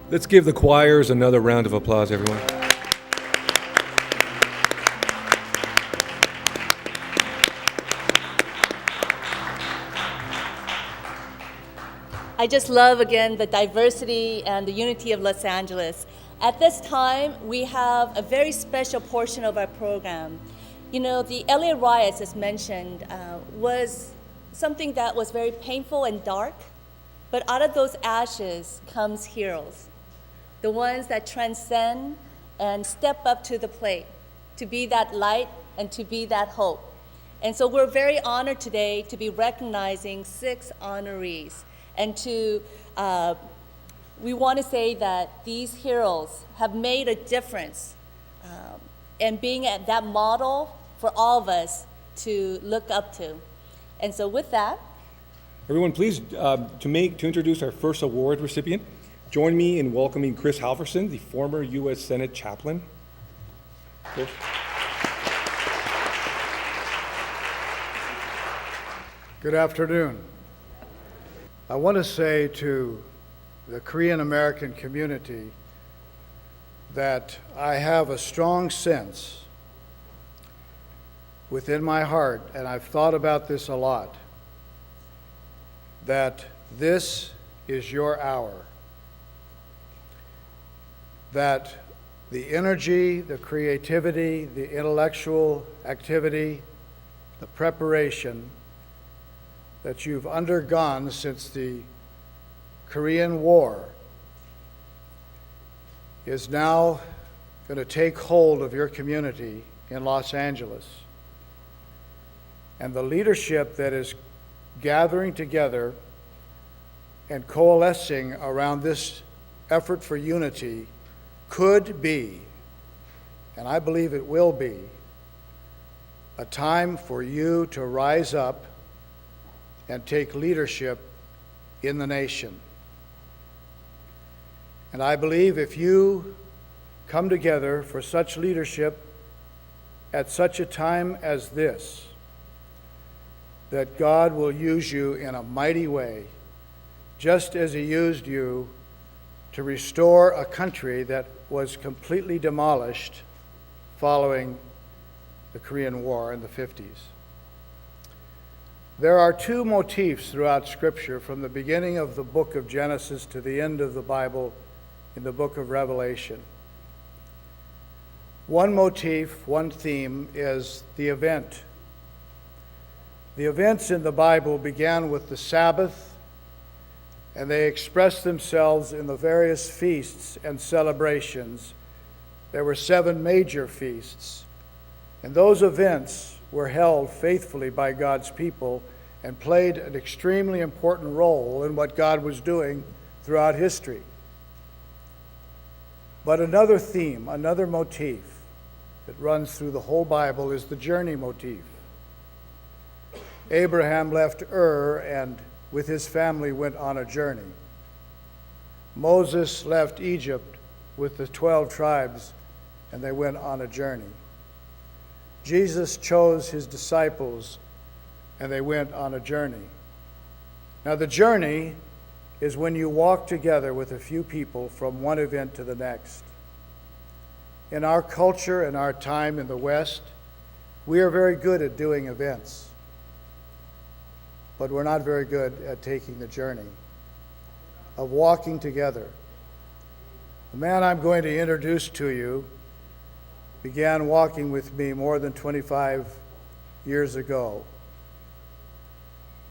Let's give the choirs another round of applause, everyone. I just love, again, the diversity and the unity of Los Angeles. At this time, we have a very special portion of our program. You know, the LA riots, as mentioned, was something that was very painful and dark, but out of those ashes comes heroes, the ones that transcend and step up to the plate, to be that light and to be that hope. And so we're very honored today to be recognizing 6 honorees. And we want to say that these heroes have made a difference and being at that model for all of us to look up to. And so with that, Everyone, please, to introduce our first award recipient, join me in welcoming Chris Halverson, the former U.S. Senate chaplain. Chris. Good afternoon. I want to say to the Korean American community that I have a strong sense within my heart, and I've thought about this a lot, that this is your hour. That the energy, the creativity, the intellectual activity, the preparation that you've undergone since the Korean War is now going to take hold of your community in Los Angeles. And the leadership that is gathering together and coalescing around this effort for unity could be, and I believe it will be, a time for you to rise up and take leadership in the nation. And I believe if you come together for such leadership at such a time as this, that God will use you in a mighty way, just as He used you to restore a country that was completely demolished following the Korean War in the 50s. There are 2 motifs throughout Scripture, from the beginning of the book of Genesis to the end of the Bible in the book of Revelation. One motif, one theme, is the event. The events in the Bible began with the Sabbath, and they expressed themselves in the various feasts and celebrations. There were 7 major feasts, and those events were held faithfully by God's people and played an extremely important role in what God was doing throughout history. But another theme, another motif that runs through the whole Bible is the journey motif. Abraham left Ur and with his family went on a journey. Moses left Egypt with the 12 tribes and they went on a journey. Jesus chose his disciples and they went on a journey. Now the journey is when you walk together with a few people from one event to the next. In our culture and our time in the West, we are very good at doing events, but we're not very good at taking the journey of walking together. The man I'm going to introduce to you began walking with me more than 25 years ago.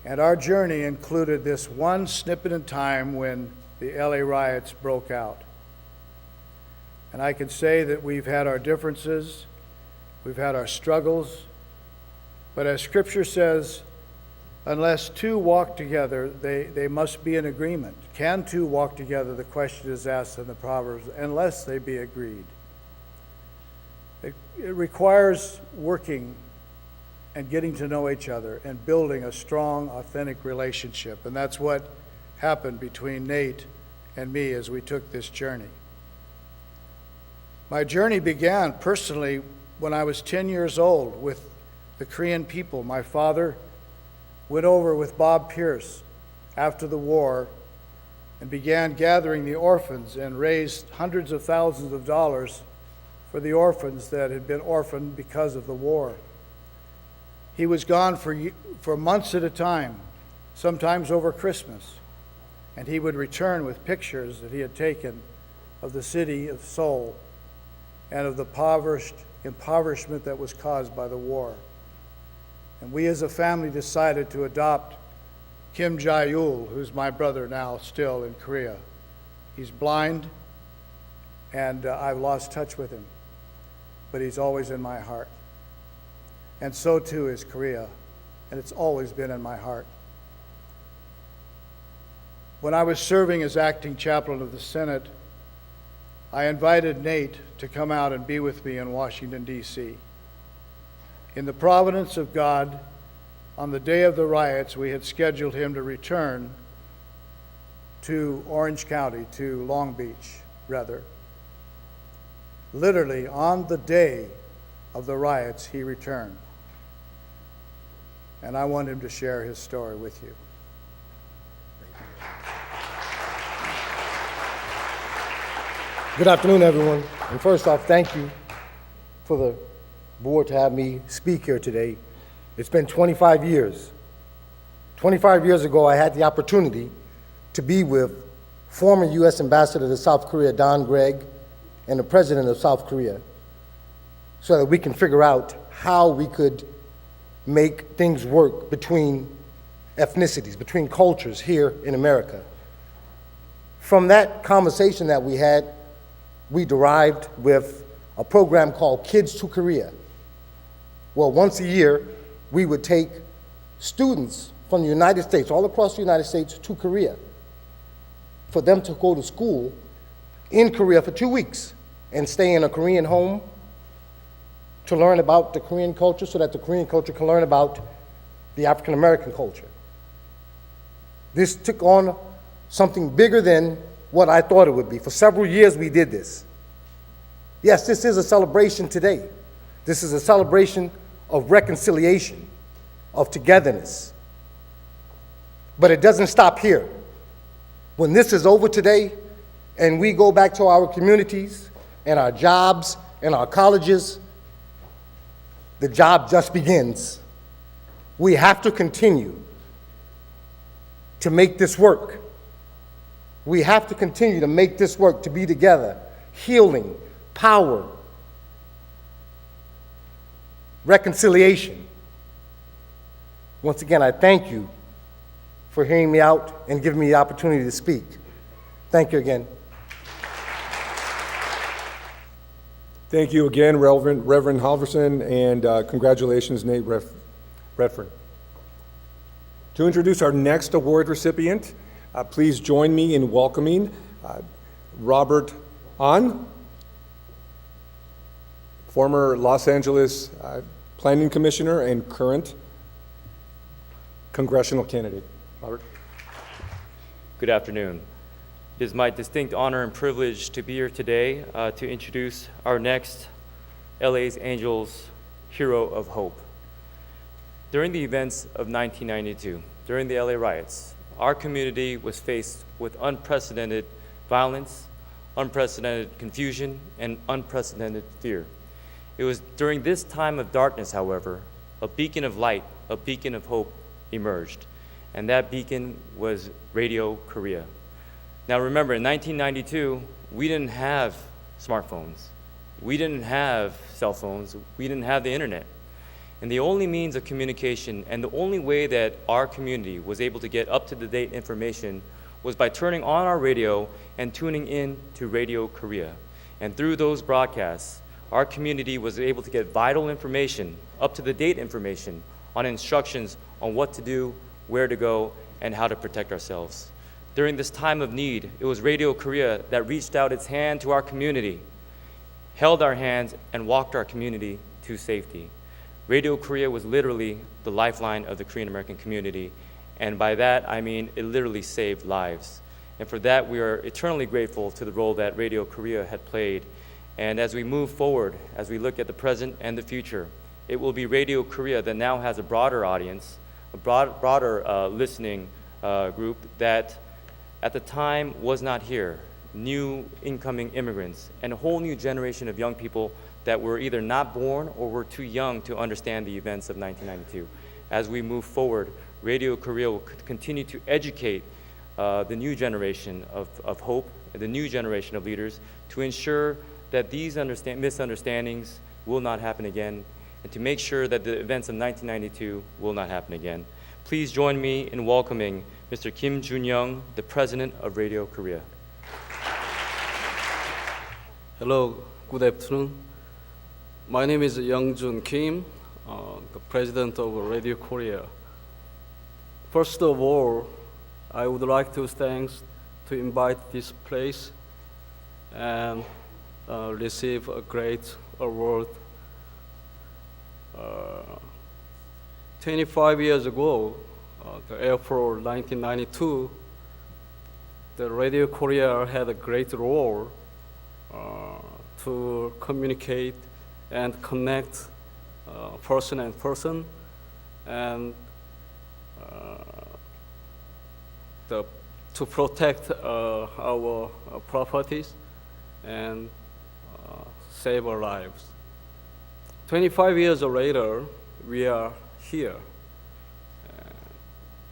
And our journey included this one snippet in time when the LA riots broke out. And I can say that we've had our differences, we've had our struggles, but as Scripture says, unless 2 walk together, they must be in agreement. Can 2 walk together, the question is asked in the Proverbs, unless they be agreed. It requires working and getting to know each other and building a strong, authentic relationship. And that's what happened between Nate and me as we took this journey. My journey began personally when I was 10 years old with the Korean people. My father went over with Bob Pierce after the war and began gathering the orphans and raised hundreds of thousands of dollars for the orphans that had been orphaned because of the war. He was gone for months at a time, sometimes over Christmas, and he would return with pictures that he had taken of the city of Seoul and of the impoverishment that was caused by the war. And we as a family decided to adopt Kim Jae-ul, who's my brother now still in Korea. He's blind, and I've lost touch with him, but he's always in my heart. And so too is Korea, and it's always been in my heart. When I was serving as acting chaplain of the Senate, I invited Nate to come out and be with me in Washington, D.C. In the providence of God, on the day of the riots, we had scheduled him to return to Orange County, to Long Beach, rather. Literally, on the day of the riots, he returned. And I want him to share his story with you. Good afternoon, everyone. And first off, thank you for the board to have me speak here today. It's been 25 years. 25 years ago, I had the opportunity to be with former U.S. Ambassador to South Korea, Don Gregg, and the President of South Korea, so that we can figure out how we could make things work between ethnicities, between cultures here in America. From that conversation that we had, we derived with a program called Kids to Korea. Well, once a year, we would take students from the United States, all across the United States, to Korea, for them to go to school in Korea for 2 weeks and stay in a Korean home to learn about the Korean culture so that the Korean culture can learn about the African American culture. This took on something bigger than what I thought it would be. For several years we did this. Yes, this is a celebration today. This is a celebration of reconciliation, of togetherness. But it doesn't stop here. When this is over today and we go back to our communities and our jobs and our colleges, the job just begins. We have to continue to make this work. We have to continue to make this work, to be together, healing, power, reconciliation. Once again, I thank you for hearing me out and giving me the opportunity to speak. Thank you again. Thank you again, Reverend Halverson, and congratulations, Nate Redfern. To introduce our next award recipient, please join me in welcoming Robert Ahn, former Los Angeles Planning Commissioner and current congressional candidate. Robert. Good afternoon. It is my distinct honor and privilege to be here today to introduce our next LA's Angels Hero of Hope. During the events of 1992, during the LA riots, our community was faced with unprecedented violence, unprecedented confusion, and unprecedented fear. It was during this time of darkness, however, a beacon of light, a beacon of hope emerged, and that beacon was Radio Korea. Now remember, in 1992, we didn't have smartphones. We didn't have cell phones. We didn't have the internet. And the only means of communication and the only way that our community was able to get up-to-the-date information was by turning on our radio and tuning in to Radio Korea. And through those broadcasts, our community was able to get vital information, up-to-the-date information, on instructions on what to do, where to go, and how to protect ourselves. During this time of need, it was Radio Korea that reached out its hand to our community, held our hands, and walked our community to safety. Radio Korea was literally the lifeline of the Korean American community, and by that I mean it literally saved lives. And for that, we are eternally grateful to the role that Radio Korea had played. And as we move forward, as we look at the present and the future, it will be Radio Korea that now has a broader audience, a broader listening group that at the time was not here. New incoming immigrants and a whole new generation of young people that were either not born or were too young to understand the events of 1992. As we move forward, Radio Korea will continue to educate the new generation of hope, the new generation of leaders, to ensure that these misunderstandings will not happen again, and to make sure that the events of 1992 will not happen again. Please join me in welcoming Mr. Kim Jun-young, the President of Radio Korea. Hello, good afternoon. My name is Young-jun Kim, the President of Radio Korea. First of all, I would like to invite this place and receive a great award. 25 years ago, the April 1992, the Radio Korea had a great role to communicate and connect person and person, and to protect our properties and save our lives. 25 years later, we are here.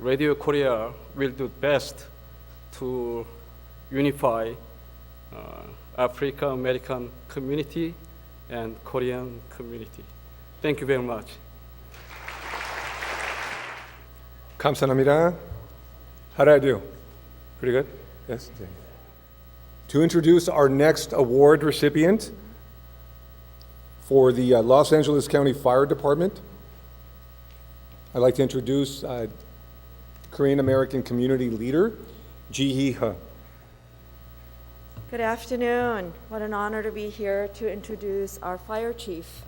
Radio Korea will do best to unify African American community and Korean community. Thank you very much. 감사합니다. How did I do? Pretty good? Yes. To introduce our next award recipient for the Los Angeles County Fire Department, I'd like to introduce Korean American community leader, Ji-hee He. Good afternoon. What an honor to be here to introduce our fire chief.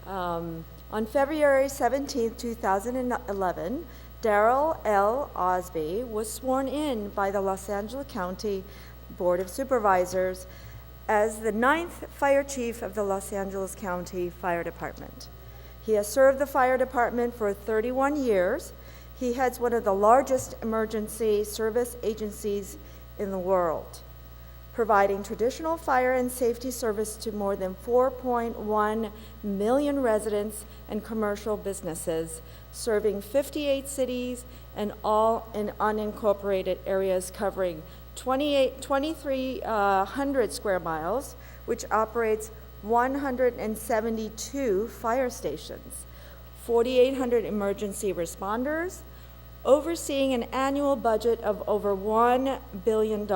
On February 17, 2011, Darrell L. Osby was sworn in by the Los Angeles County Board of Supervisors as the 9th fire chief of the Los Angeles County Fire Department. He has served the fire department for 31 years. He heads one of the largest emergency service agencies in the world, providing traditional fire and safety service to more than 4.1 million residents and commercial businesses, serving 58 cities and all in unincorporated areas covering 2,300 square miles, which operates 172 fire stations, 4,800 emergency responders, overseeing an annual budget of over $1 billion.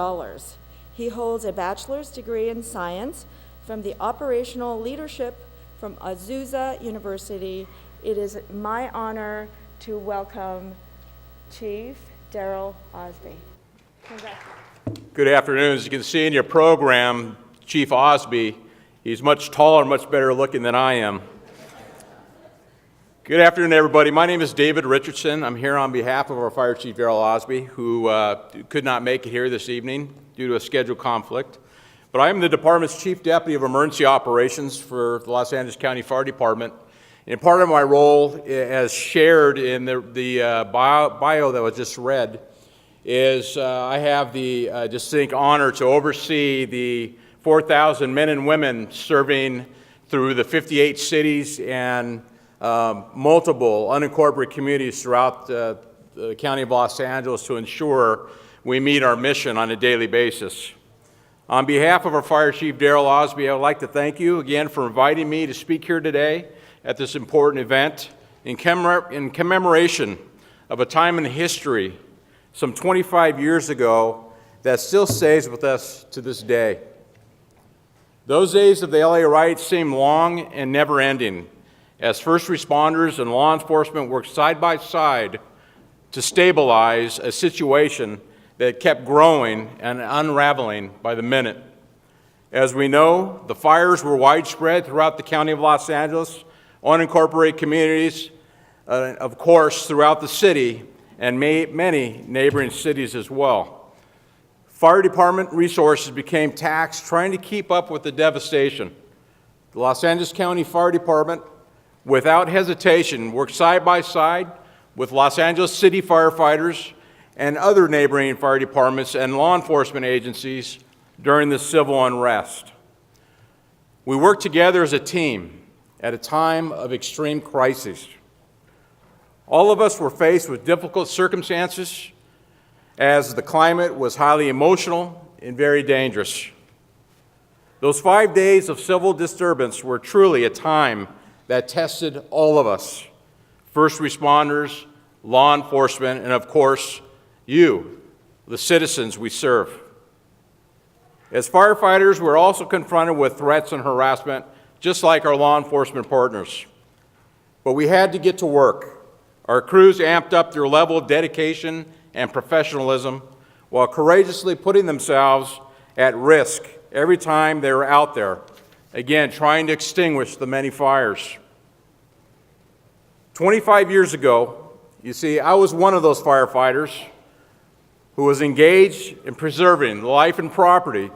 He holds a bachelor's degree in science from the operational leadership from Azusa University. It is my honor to welcome Chief Darrell Osby. Congratulations. Good afternoon. As you can see in your program, Chief Osby, he's much taller and much better looking than I am. Good afternoon, everybody. My name is David Richardson. I'm here on behalf of our Fire Chief Darrell Osby, who could not make it here this evening due to a schedule conflict. But I am the department's Chief Deputy of Emergency Operations for the Los Angeles County Fire Department. And part of my role, as shared in the bio that was just read, is I have the distinct honor to oversee the 4,000 men and women serving through the 58 cities and multiple unincorporated communities throughout the County of Los Angeles to ensure we meet our mission on a daily basis. On behalf of our Fire Chief Darrell Osby, I would like to thank you again for inviting me to speak here today at this important event in commemoration of a time in history some 25 years ago that still stays with us to this day. Those days of the LA riots seem long and never-ending, as first responders and law enforcement worked side by side to stabilize a situation that kept growing and unraveling by the minute. As we know, the fires were widespread throughout the County of Los Angeles, unincorporated communities, of course, throughout the city, and many neighboring cities as well. Fire department resources became taxed trying to keep up with the devastation. The Los Angeles County Fire Department, without hesitation, worked side by side with Los Angeles City firefighters and other neighboring fire departments and law enforcement agencies during the civil unrest. We worked together as a team at a time of extreme crisis. All of us were faced with difficult circumstances as the climate was highly emotional and very dangerous. Those 5 days of civil disturbance were truly a time that tested all of us, first responders, law enforcement, and of course, you, the citizens we serve. As firefighters, we're also confronted with threats and harassment, just like our law enforcement partners. But we had to get to work. Our crews amped up their level of dedication and professionalism while courageously putting themselves at risk every time they were out there, again, trying to extinguish the many fires. 25 years ago, you see, I was one of those firefighters who was engaged in preserving life and property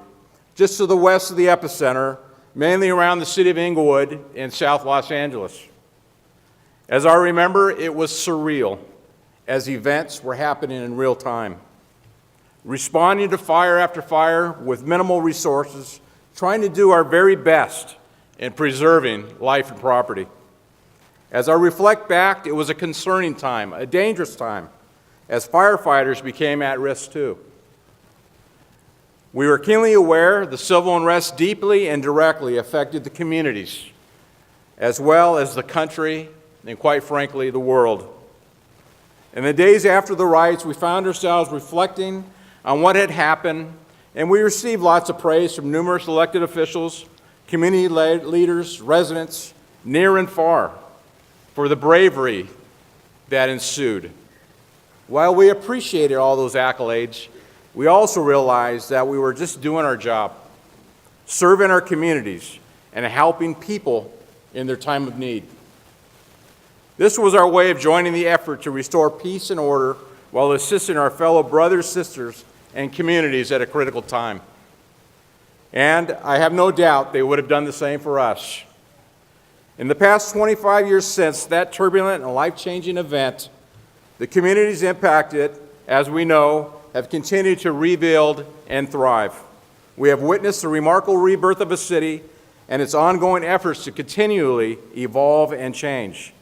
just to the west of the epicenter, mainly around the city of Inglewood in South Los Angeles. As I remember, it was surreal as events were happening in real time. Responding to fire after fire with minimal resources, trying to do our very best in preserving life and property. As I reflect back, it was a concerning time, a dangerous time, as firefighters became at risk too. We were keenly aware the civil unrest deeply and directly affected the communities, as well as the country and, quite frankly, the world. In the days after the riots, we found ourselves reflecting on what had happened, and we received lots of praise from numerous elected officials, community leaders, residents, near and far, for the bravery that ensued. While we appreciated all those accolades, we also realized that we were just doing our job, serving our communities, and helping people in their time of need. This was our way of joining the effort to restore peace and order while assisting our fellow brothers, sisters, and communities at a critical time. And I have no doubt they would have done the same for us. In the past 25 years since that turbulent and life-changing event, the communities impacted, as we know, have continued to rebuild and thrive. We have witnessed the remarkable rebirth of a city and its ongoing efforts to continually evolve and change.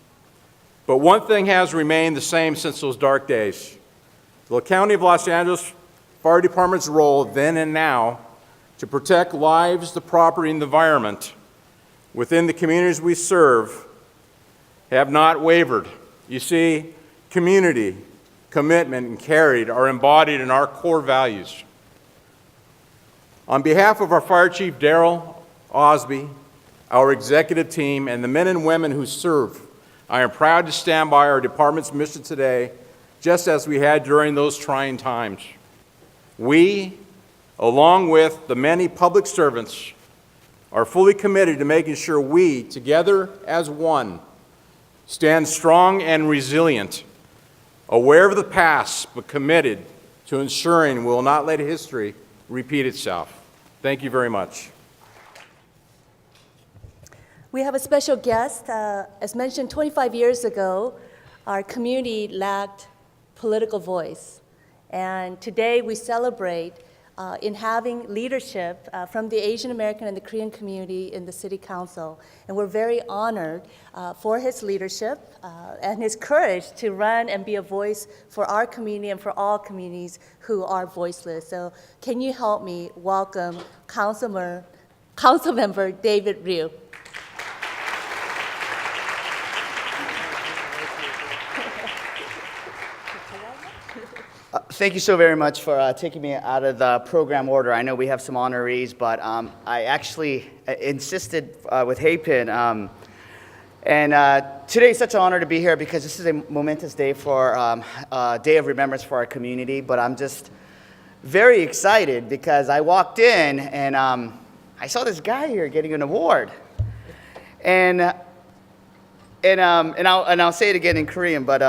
But one thing has remained the same since those dark days. The County of Los Angeles Fire Department's role then and now to protect lives, the property, and the environment within the communities we serve have not wavered. You see, community, commitment, and caring are embodied in our core values. On behalf of our Fire Chief Darrell Osby, our executive team, and the men and women who serve, I am proud to stand by our department's mission today, just as we had during those trying times. We, along with the many public servants, are fully committed to making sure we, together as one, stand strong and resilient, aware of the past, but committed to ensuring we will not let history repeat itself. Thank you very much. We have a special guest. As mentioned, 25 years ago, our community lacked political voice. And today we celebrate in having leadership from the Asian American and the Korean community in the City Council. And we're very honored for his leadership and his courage to run and be a voice for our community and for all communities who are voiceless. So can you help me welcome Councilmember David Ryu. Thank you so very much for taking me out of the program order. I know we have some honorees, but I actually insisted with Haypin. Today is such an honor to be here because this is a momentous day for a day of remembrance for our community. But I'm just very excited because I walked in and I saw this guy here getting an award. And I'll say it again in Korean, but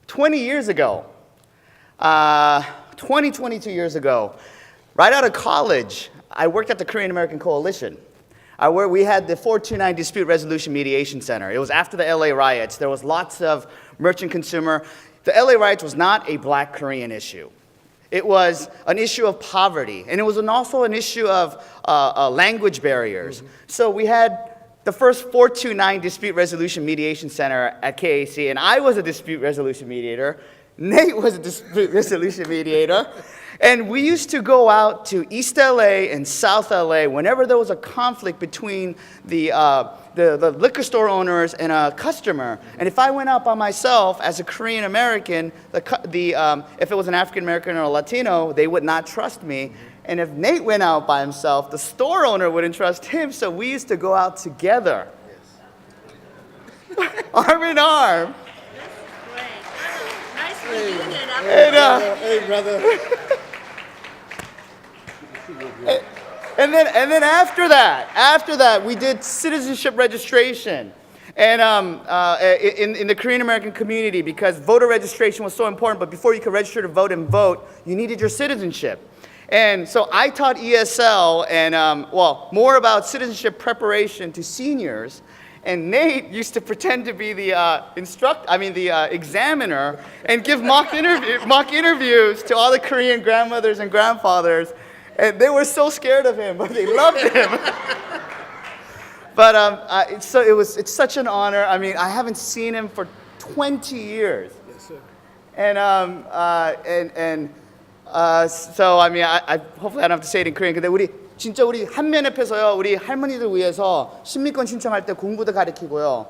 20 years ago, 22 years ago, right out of college, I worked at the Korean American Coalition. We had the 429 Dispute Resolution Mediation Center. It was after the LA riots. There was lots of merchant consumer. the LA riots was not a black Korean issue. It was an issue of poverty, and it was also an issue of language barriers. So we had the first 429 Dispute Resolution Mediation Center at KAC, and I was a dispute resolution mediator. Nate was a dispute resolution mediator. And we used to go out to East LA and South LA whenever there was a conflict between the liquor store owners and a customer. And if I went out by myself as a Korean American, if it was an African American or a Latino, they would not trust me. And if Nate went out by himself, the store owner wouldn't trust him. So we used to go out together, arm in arm. Nice reunion. Hey, brother. And then after that, we did citizenship registration, and in the Korean American community, because voter registration was so important. But before you could register to vote and vote, you needed your citizenship. And so I taught ESL and more about citizenship preparation to seniors. And Nate used to pretend to be the examiner and give mock interviews to all the Korean grandmothers and grandfathers. And they were so scared of him, but they loved him. But it's such an honor. I mean, I haven't seen him for 20 years. Yes, sir. So I mean, I hopefully I don't have to say it in Korean. 근데 우리 한면협에서요, 우리 할머니들 위해서 신민권 신청할 때 공부도 가르치고요,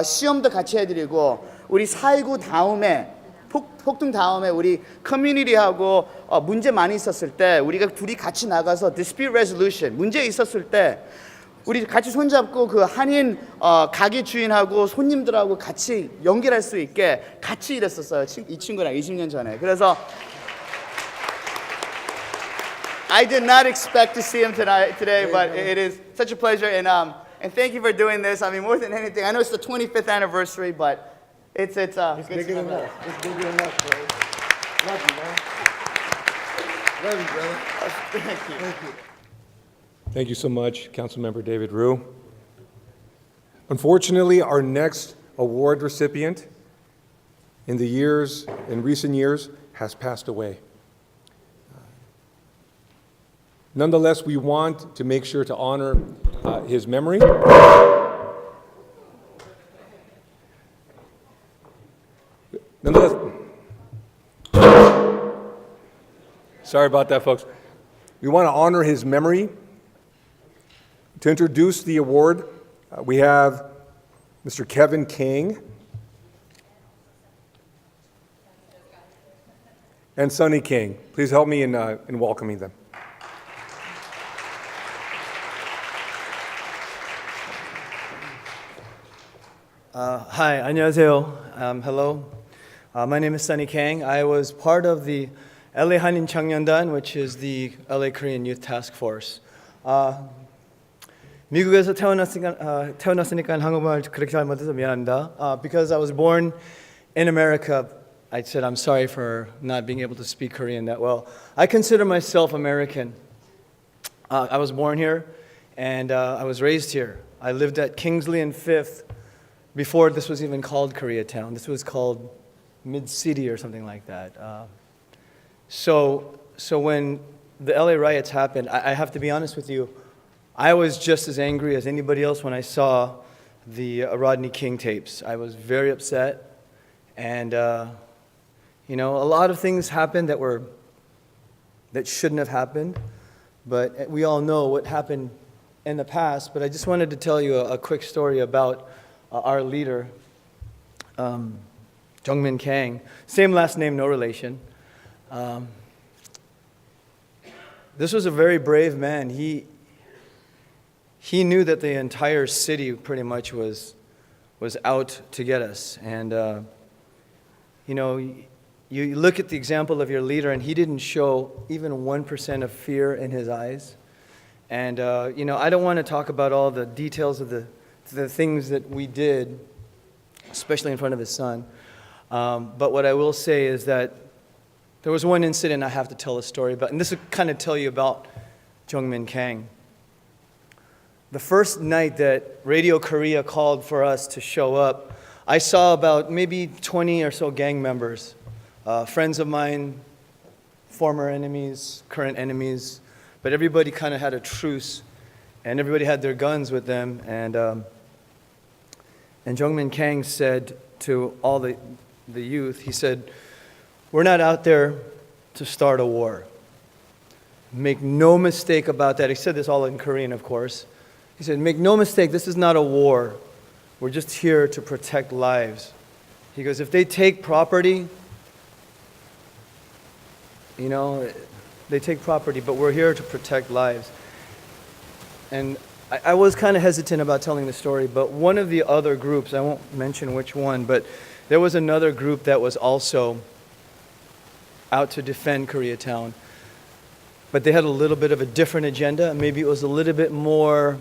시험도 같이 해드리고, 우리 사이구 다음에 폭동 다음에 우리 커뮤니티하고 문제 많이 있었을 때 우리가 둘이 같이 나가서 dispute resolution 문제 있었을 때 우리 같이 손잡고 그 한인 가게 주인하고 손님들하고 같이 연결할 수 있게 같이 일했었어요. 이 친구랑 20년 전에. 그래서 I did not expect to see him today, but it is such a pleasure, and thank you for doing this. I mean, more than anything, I know it's the 25th anniversary, but it's good bigger than that. It's bigger than that, bro. Love you, man. Love you, brother. Thank you. Thank you. Thank you so much, Councilmember David Rue. Unfortunately, our next award recipient in recent years has passed away. Nonetheless, we want to make sure to honor his memory. Nonetheless, sorry about that, folks. We want to honor his memory. To introduce the award, we have Mr. Kevin King and Sonny King. Please help me in welcoming them. Hi, 안녕하세요. Hello. My name is Sonny Kang. I was part of the LA 한인 청년단, which is the LA Korean Youth Task Force. 미국에서 태어났으니까 한국말 그렇게 잘 못해서 미안합니다. Because I was born in America, I said I'm sorry for not being able to speak Korean that well. I consider myself American. I was born here, and I was raised here. I lived at Kingsley and 5th before this was even called Koreatown. This was called Mid-City or something like that. So when the LA riots happened, I have to be honest with you, I was just as angry as anybody else when I saw the Rodney King tapes. I was very upset, and a lot of things happened that shouldn't have happened, but we all know what happened in the past. But I just wanted to tell you a quick story about our leader, Jungmin Kang. Same last name, no relation. This was a very brave man. He knew that the entire city pretty much was out to get us. And, you look at the example of your leader, and he didn't show even 1% of fear in his eyes. And, I don't want to talk about all the details of the things that we did, especially in front of his son. But what I will say is that there was one incident I have to tell a story about, and this will kind of tell you about Jungmin Kang. The first night that Radio Korea called for us to show up, I saw about maybe 20 or so gang members, friends of mine, former enemies, current enemies, but everybody kind of had a truce, and everybody had their guns with them, and Jungmin Kang said to all the youth, he said, "We're not out there to start a war. Make no mistake about that." He said this all in Korean, of course. He said, "Make no mistake, this is not a war. We're just here to protect lives." He goes, "If they take property, you know, they take property, but we're here to protect lives." And I was kind of hesitant about telling the story, but one of the other groups, I won't mention which one, but there was another group that was also out to defend Koreatown. But they had a little bit of a different agenda. Maybe it was a little bit more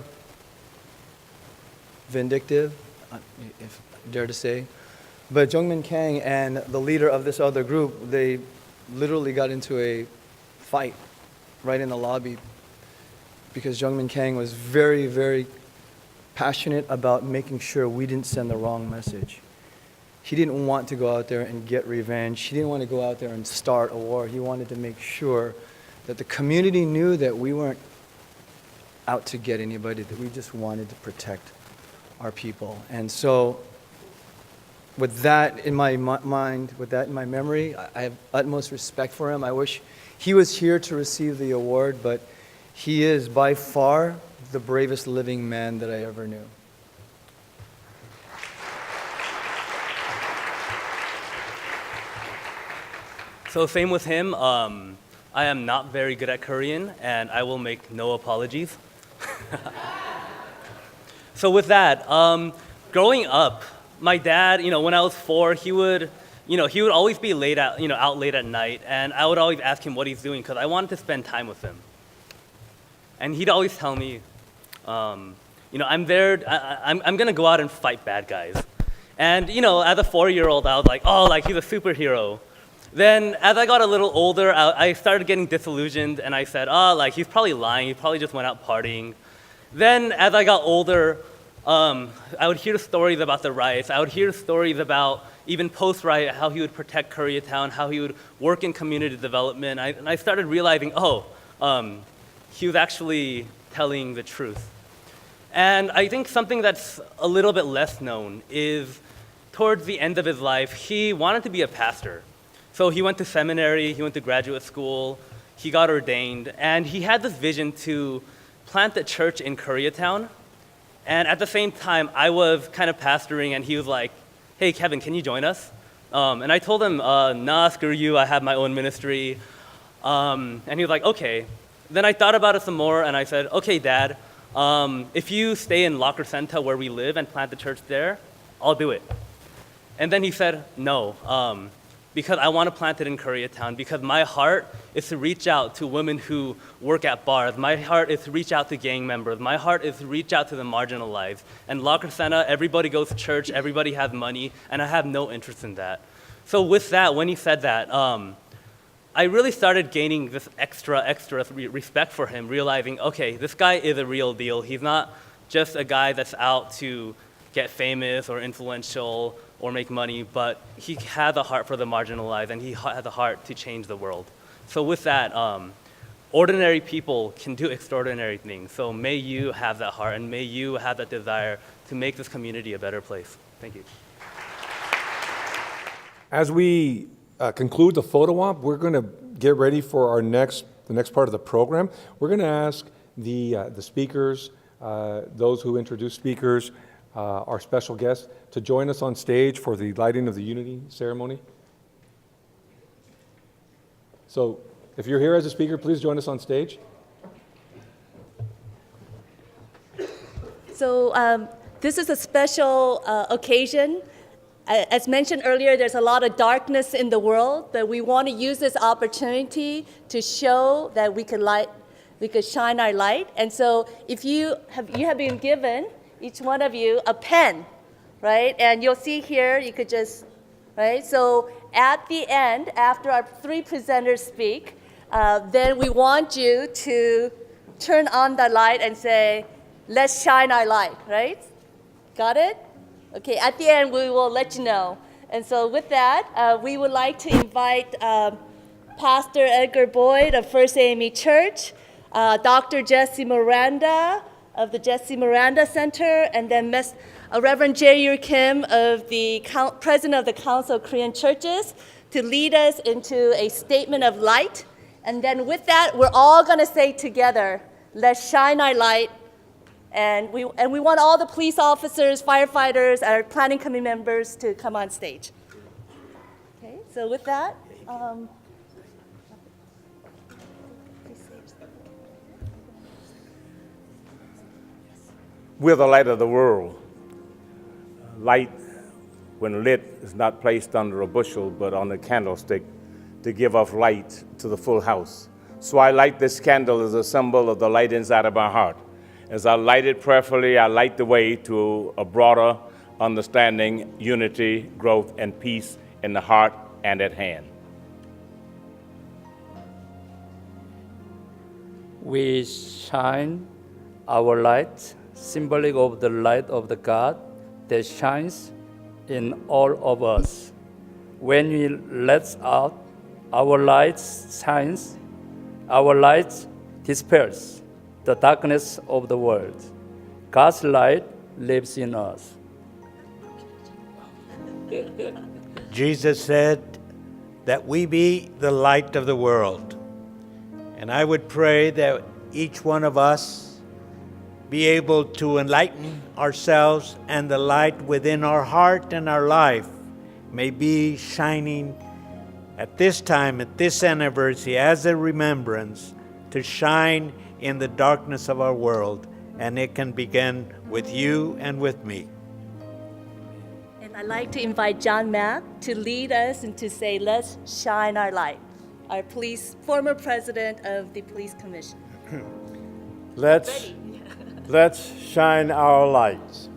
vindictive, if I dare to say. But Jungmin Kang and the leader of this other group, they literally got into a fight right in the lobby because Jungmin Kang was very, very passionate about making sure we didn't send the wrong message. He didn't want to go out there and get revenge. He didn't want to go out there and start a war. He wanted to make sure that the community knew that we weren't out to get anybody, that we just wanted to protect our people. And so with that in my mind, with that in my memory, I have utmost respect for him. I wish he was here to receive the award, but he is by far the bravest living man that I ever knew. So same with him. I am not very good at Korean, and I will make no apologies. So with that, growing up, my dad, when I was 4, he would always be out late at night, and I would always ask him what he's doing because I wanted to spend time with him. And he'd always tell me, I'm there, I'm gonna go out and fight bad guys. And as a 4-year-old, I was like, oh, like he's a superhero. Then as I got a little older, I started getting disillusioned, and I said, oh, like he's probably lying, he probably just went out partying. Then as I got older, I would hear stories about the riots. I would hear stories about even post-riot, how he would protect Koreatown, how he would work in community development. And I started realizing, he was actually telling the truth. And I think something that's a little bit less known is towards the end of his life, he wanted to be a pastor. So he went to seminary, he went to graduate school, he got ordained, and he had this vision to plant a church in Koreatown. And at the same time, I was kind of pastoring, and he was like, hey, Kevin, can you join us? And I told him, nah, screw you, I have my own ministry. And he was like, okay. Then I thought about it some more, and I said, okay, Dad, if you stay in Locker Center where we live and plant the church there, I'll do it. And then he said, no, because I want to plant it in Koreatown, because my heart is to reach out to women who work at bars. My heart is to reach out to gang members. My heart is to reach out to the marginalized. And Locker Center, everybody goes to church, everybody has money, and I have no interest in that. So with that, when he said that, I really started gaining this extra respect for him, realizing, okay, this guy is a real deal. He's not just a guy that's out to get famous or influential or make money, but he has a heart for the marginalized, and he has a heart to change the world. So with that, ordinary people can do extraordinary things. So may you have that heart, and may you have that desire to make this community a better place. Thank you. As we conclude the photo op, we're going to get ready for the next part of the program. We're going to ask the speakers, those who introduce speakers, our special guests, to join us on stage for the lighting of the Unity ceremony. So if you're here as a speaker, please join us on stage. So this is a special occasion. As mentioned earlier, there's a lot of darkness in the world, but we want to use this opportunity to show that we could shine our light. And so if you have been given, each one of you, a pen, right? And you'll see here, you could just, right? So at the end, after our 3 presenters speak, then we want you to turn on the light and say, let's shine our light, right? Got it? Okay, at the end, we will let you know. And so with that, we would like to invite Pastor Edgar Boyd of First AME Church, Dr. Jesse Miranda of the Jesse Miranda Center, and then Reverend Jae Kim of the President of the Council of Korean Churches to lead us into a statement of light. And then with that, we're all going to say together, let's shine our light. And we want all the police officers, firefighters, our planning committee members to come on stage. Okay, so with that, we're the light of the world. Light, when lit, is not placed under a bushel, but on a candlestick to give off light to the full house. So I light this candle as a symbol of the light inside of my heart. As I light it prayerfully, I light the way to a broader understanding, unity, growth, and peace in the heart and at hand. We shine our light, symbolic of the light of the God that shines in all of us. When we let out, our light shines, our light dispels the darkness of the world. God's light lives in us. Jesus said that we be the light of the world. And I would pray that each one of us be able to enlighten ourselves and the light within our heart and our life may be shining at this time, at this anniversary, as a remembrance to shine in the darkness of our world, and it can begin with you and with me. and I'd like to invite John Mack to lead us and to say, let's shine our light, our former president of the Police Commission. Let's shine our lights.